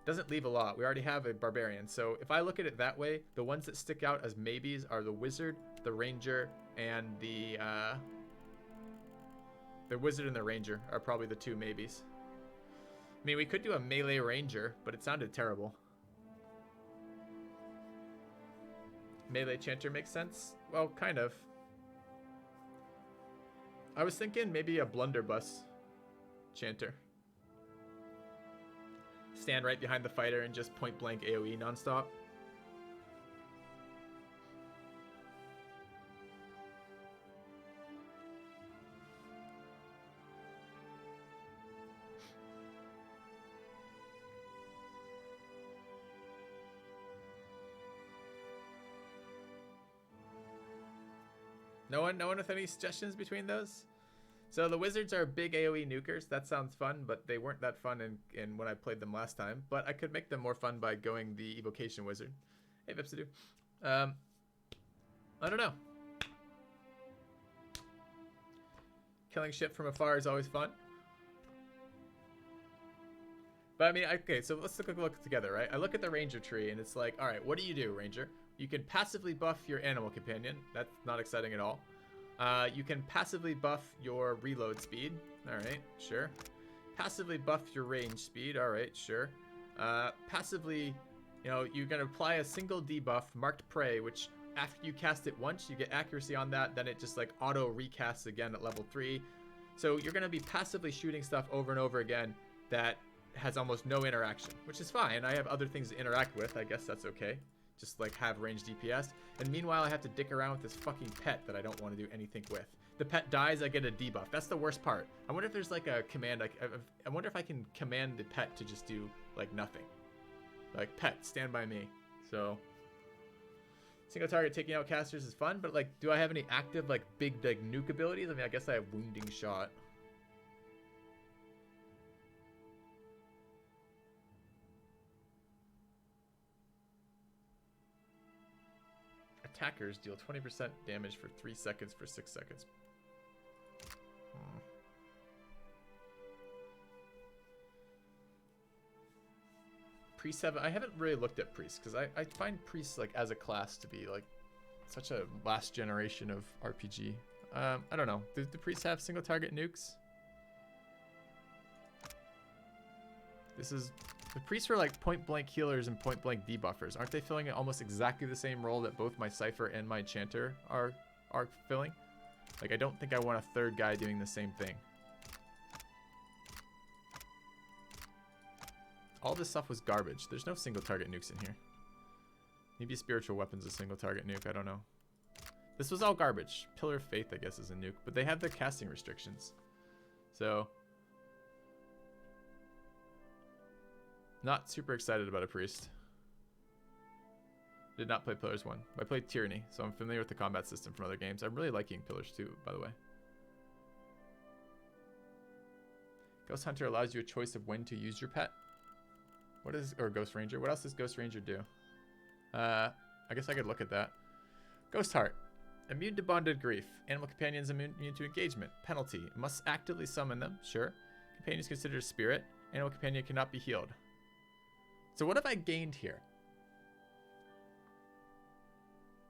Doesn't leave a lot. We already have a Barbarian. So if I look at it that way, the ones that stick out as maybes are the Wizard, the Ranger, and the Wizard and the Ranger are probably the 2 maybes. I mean, we could do a melee Ranger, but it sounded terrible. Melee Chanter makes sense? Well, kind of. I was thinking maybe a Blunderbuss Chanter. Stand right behind the fighter and just point blank AoE nonstop. No one with any suggestions between those? So the Wizards are big AoE nukers. That sounds fun, but they weren't that fun in when I played them last time. But I could make them more fun by going the Evocation Wizard. Hey, Vipsidoo. I don't know. Killing shit from afar is always fun. But I mean, okay, so let's look together, right? I look at the Ranger tree, and it's like, all right, what do you do, Ranger? You can passively buff your animal companion. That's not exciting at all. You can passively buff your reload speed. All right, sure. Passively buff your range speed. All right, sure. Passively, you know, you can apply a single debuff, Marked Prey, which after you cast it once, you get accuracy on that. Then it just like auto recasts again at level 3. So you're going to be passively shooting stuff over and over again that has almost no interaction, which is fine. I have other things to interact with. I guess that's okay. Just like have ranged DPS. And meanwhile, I have to dick around with this fucking pet that I don't want to do anything with. The pet dies, I get a debuff. That's the worst part. I wonder if there's like a command. I wonder if I can command the pet to just do like nothing. Like, pet, stand by me. So single target taking out casters is fun, but like, do I have any active like big like nuke abilities? I mean, I guess I have wounding shot. Attackers deal 20% damage for 3 seconds for 6 seconds. Priests have... I haven't really looked at priests, because I find priests, like, as a class to be, like, such a last generation of RPG. I don't know. Do priests have single target nukes? This is... The priests were like point-blank healers and point-blank debuffers. Aren't they filling almost exactly the same role that both my Cypher and my Chanter are filling? Like, I don't think I want a third guy doing the same thing. All this stuff was garbage. There's no single target nukes in here. Maybe spiritual weapon's a single target nuke. I don't know. This was all garbage. Pillar of Faith, I guess, is a nuke. But they have the casting restrictions. So... Not super excited about a priest. Did not play Pillars 1. I played Tyranny, so I'm familiar with the combat system from other games. I'm really liking Pillars 2, by the way. Ghost Hunter allows you a choice of when to use your pet. What is... Or Ghost Ranger. What else does Ghost Ranger do? I guess I could look at that. Ghost Heart. Immune to bonded grief. Animal companions immune to engagement. Penalty. Must actively summon them. Sure. Companion is considered a spirit. Animal companion cannot be healed. So what have I gained here?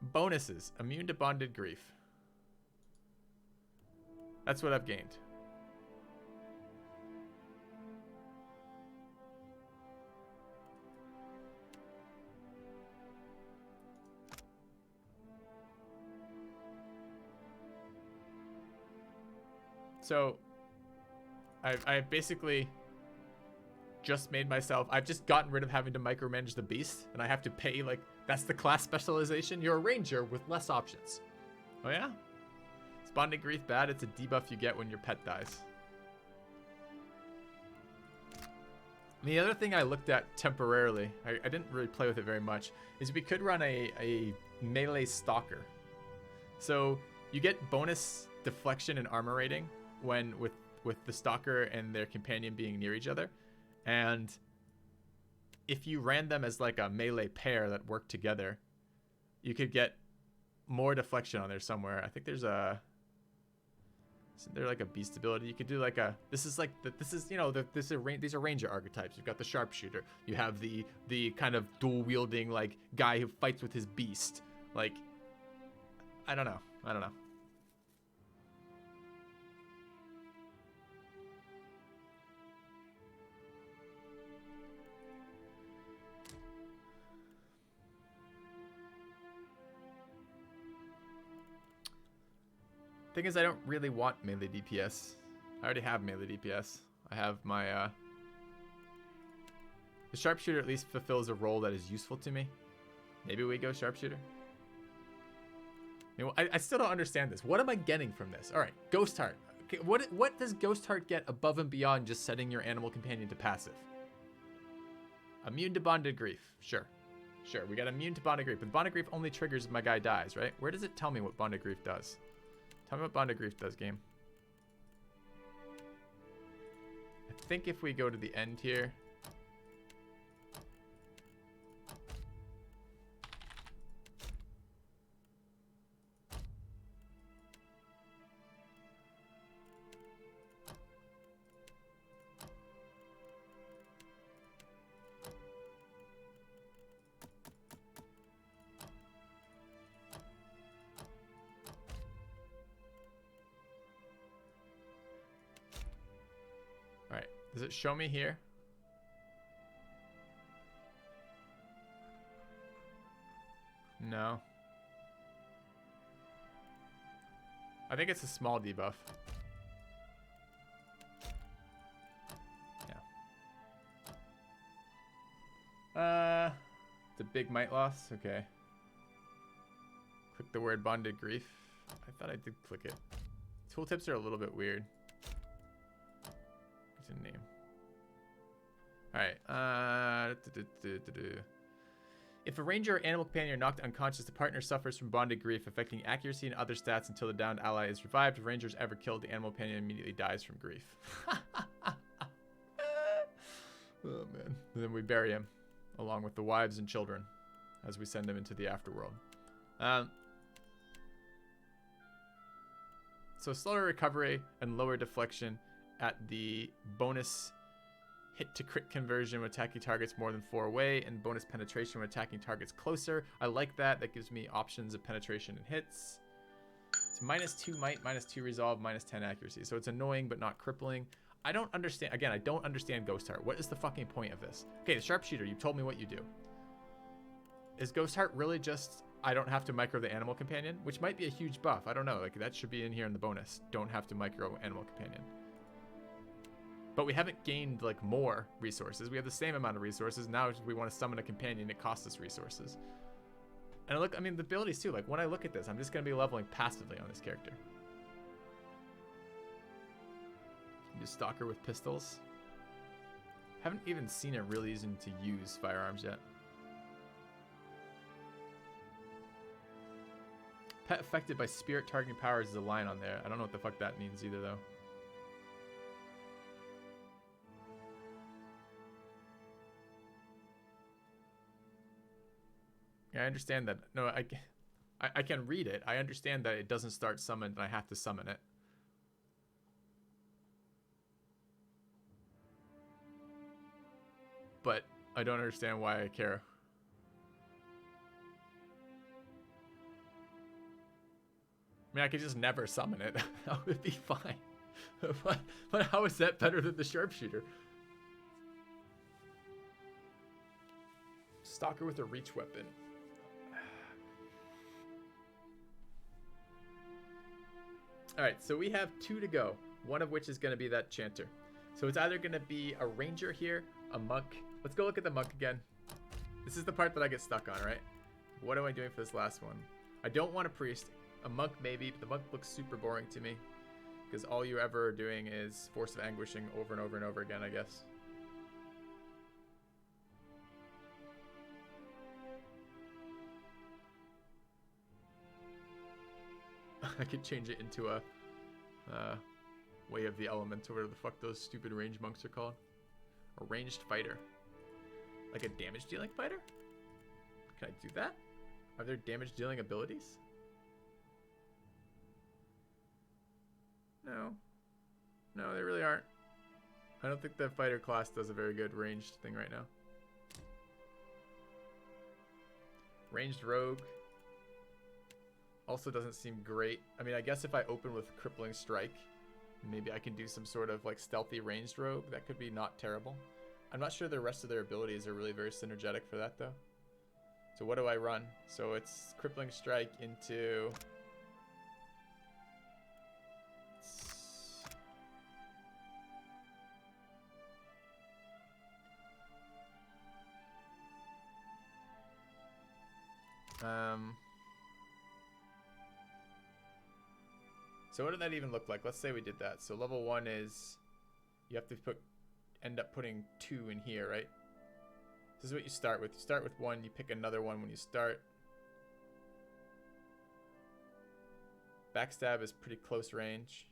Bonuses. Immune to bonded grief. That's what I've gained. So I basically just made myself, I've just gotten rid of having to micromanage the beast, and I have to pay, like, that's the class specialization. You're a ranger with less options. Oh yeah? Is Bonded Grief bad? It's a debuff you get when your pet dies. The other thing I looked at temporarily, I didn't really play with it very much, is we could run a melee stalker. So you get bonus deflection and armor rating when with the stalker and their companion being near each other. And if you ran them as like a melee pair that work together, you could get more deflection on there somewhere. I think there's a... Isn't there like a beast ability? You could do like a... This is these are ranger archetypes. You've got the sharpshooter. You have the kind of dual wielding like guy who fights with his beast. Like, I don't know. Thing is, I don't really want melee DPS. I already have melee DPS. I have my the sharpshooter at least fulfills a role that is useful to me. Maybe we go sharpshooter. You know, I still don't understand this. What am I getting from this? All right, Ghost Heart. Okay, what does Ghost Heart get above and beyond just setting your animal companion to passive? Immune to Bonded Grief. Sure, we got immune to Bonded Grief, but Bonded Grief only triggers if my guy dies, right? Where does it tell me what Bonded Grief does? Tell me what Bonded Grief does, game. I think if we go to the end here. Does it show me here? No. I think it's a small debuff. Yeah. The big might loss? Okay. Click the word Bonded Grief. I thought I did click it. Tooltips are a little bit weird. Name. All right. If a ranger or animal companion are knocked unconscious, the partner suffers from Bonded Grief, affecting accuracy and other stats until the downed ally is revived. If a ranger is ever killed, the animal companion immediately dies from grief. Oh man. And then we bury him, along with the wives and children, as we send them into the afterworld. So slower recovery and lower deflection at the bonus hit to crit conversion when attacking targets more than 4 away, and bonus penetration when attacking targets closer. I like that. That gives me options of penetration and hits. It's -2 might, -2 resolve, -10 accuracy. So it's annoying but not crippling. I don't understand. Again, I don't understand Ghost Heart. What is the fucking point of this? Okay, the sharpshooter, you told me what you do. Is Ghost Heart really just I don't have to micro the animal companion? Which might be a huge buff. I don't know. Like, that should be in here in the bonus. Don't have to micro animal companion. But we haven't gained like more resources. We have the same amount of resources. Now if we want to summon a companion, it costs us resources. And look, I mean, the abilities too. Like when I look at this, I'm just going to be leveling passively on this character. You just stalker with pistols. Haven't even seen a real reason to use firearms yet. Pet affected by spirit targeting powers is a line on there. I don't know what the fuck that means either though. I understand that. No, I can read it. I understand that it doesn't start summoned and I have to summon it. But I don't understand why I care. I mean, I could just never summon it. That would be fine. But how is that better than the sharpshooter? Stalker with a reach weapon. Alright, so we have 2 to go. One of which is going to be that chanter. So it's either going to be a ranger here A monk. Let's go look at the monk again. This is the part that I get stuck on, right? What am I doing for this last one? I don't want a priest. A monk maybe, but the monk looks super boring to me. Because all you're ever doing is Force of Anguishing over and over and over again, I guess. I could change it into a Way of the Elements, or whatever the fuck those stupid ranged monks are called. A ranged fighter. Like a damage dealing fighter? Can I do that? Are there damage dealing abilities? No. No, they really aren't. I don't think the fighter class does a very good ranged thing right now. Ranged rogue also doesn't seem great. I mean, I guess if I open with crippling strike, maybe I can do some sort of like stealthy ranged rogue. That could be not terrible. I'm not sure the rest of their abilities are really very synergetic for that though. So what do I run? So it's crippling strike into... So what did that even look like? Let's say we did that. So level 1 is you have to end up putting 2 in here, right? This is what you start with. You start with 1, you pick another one when you start. Backstab is pretty close range.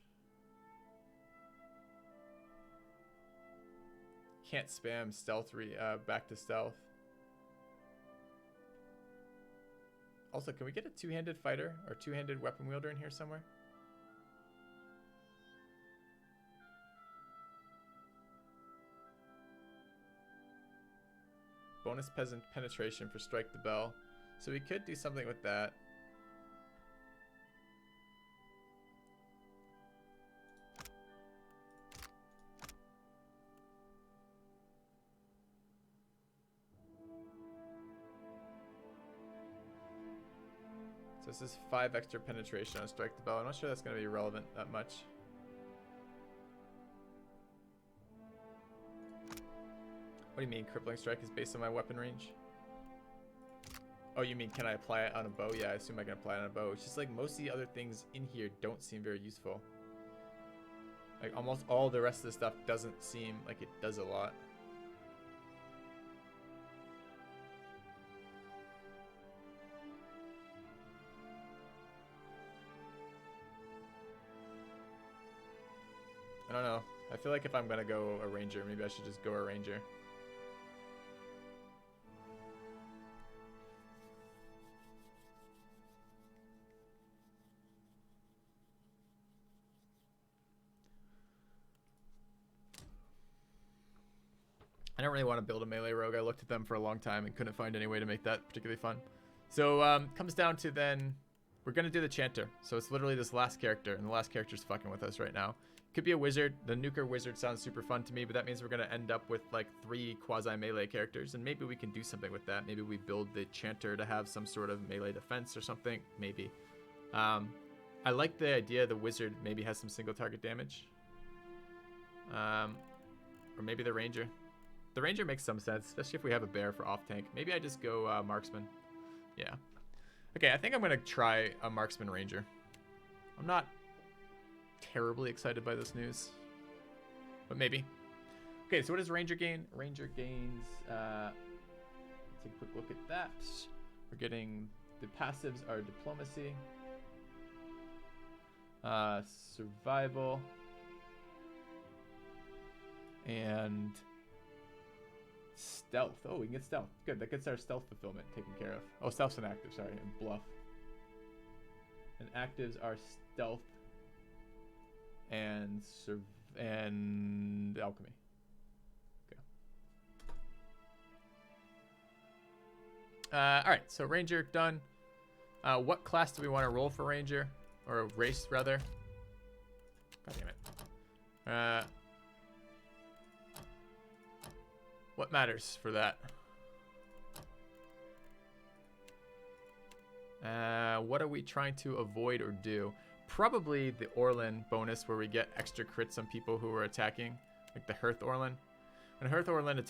Can't spam stealth back to stealth. Also, can we get a two-handed fighter or two-handed weapon wielder in here somewhere? Bonus peasant penetration for strike the bell. So we could do something with that. So this is 5 extra penetration on strike the bell. I'm not sure that's going to be relevant that much. What do you mean crippling strike is based on my weapon range? Oh, you mean can I apply it on a bow? Yeah, I assume I can apply it on a bow. It's just like most of the other things in here don't seem very useful. Like almost all the rest of the stuff doesn't seem like it does a lot. I don't know. I feel like if I'm gonna go a ranger, maybe I should just go a ranger. I don't really want to build a melee rogue. I looked at them for a long time and couldn't find any way to make that particularly fun. So comes down to then we're gonna do the chanter. So it's literally this last character, and the last character's fucking with us right now. Could be a wizard. The nuker wizard sounds super fun to me, but that means we're gonna end up with like 3 quasi melee characters, and maybe we can do something with that. Maybe we build the chanter to have some sort of melee defense or something. Maybe. I like the idea the wizard maybe has some single target damage. Or maybe the ranger. The ranger makes some sense, especially if we have a bear for off tank. Maybe I just go marksman. Yeah. Okay, I think I'm gonna try a marksman ranger. I'm not terribly excited by this news, but maybe. Okay, so what does ranger gain? Ranger gains, let's take a quick look at that. We're getting, the passives are diplomacy, survival, and stealth. Oh, we can get stealth. Good, that gets our stealth fulfillment taken care of. Oh, stealth's an active, sorry, and bluff. And actives are stealth and alchemy. Okay. All right, so ranger done. What class do we want to roll for ranger, or race rather? God damn it. What matters for that? What are we trying to avoid or do? Probably the Orlin bonus where we get extra crits on people who are attacking, like the Hearth Orlin. When Hearth Orlin attacks